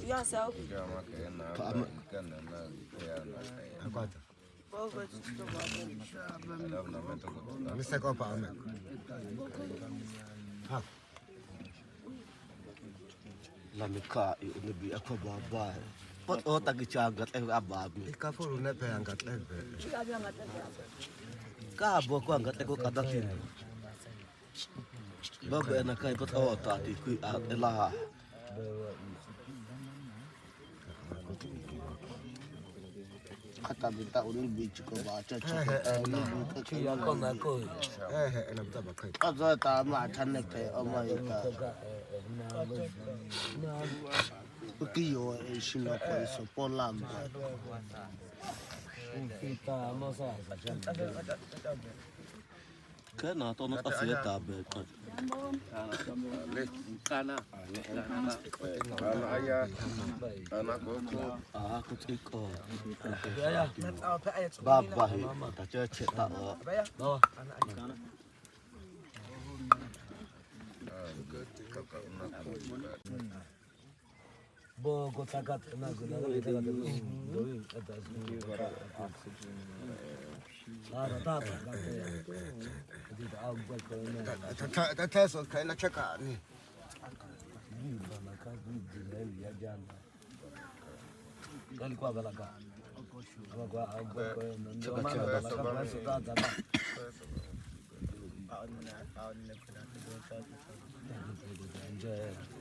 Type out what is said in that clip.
Yourself. Let me cut you in the be a couple of bars. But all the child about me. Careful, never and got ever. Cabo, one got to go at the thing. Bob and a kind of all that he quit out the la. Katabita only beach go about church. Other time, I can oh my God. Ukio ishina kwa sopo lamba. Kana tono asieta beta. Kana. Ayah. Anak koko. Kutiko. Baba hi. Ta church ta. Bawa. Bogo takat na guna takat doing atas Lara tata tidak awal kau tes okay na cakap ni mana kan di ya jangan kali kau balaga kau awal kau mana balaga sudah ada enjoy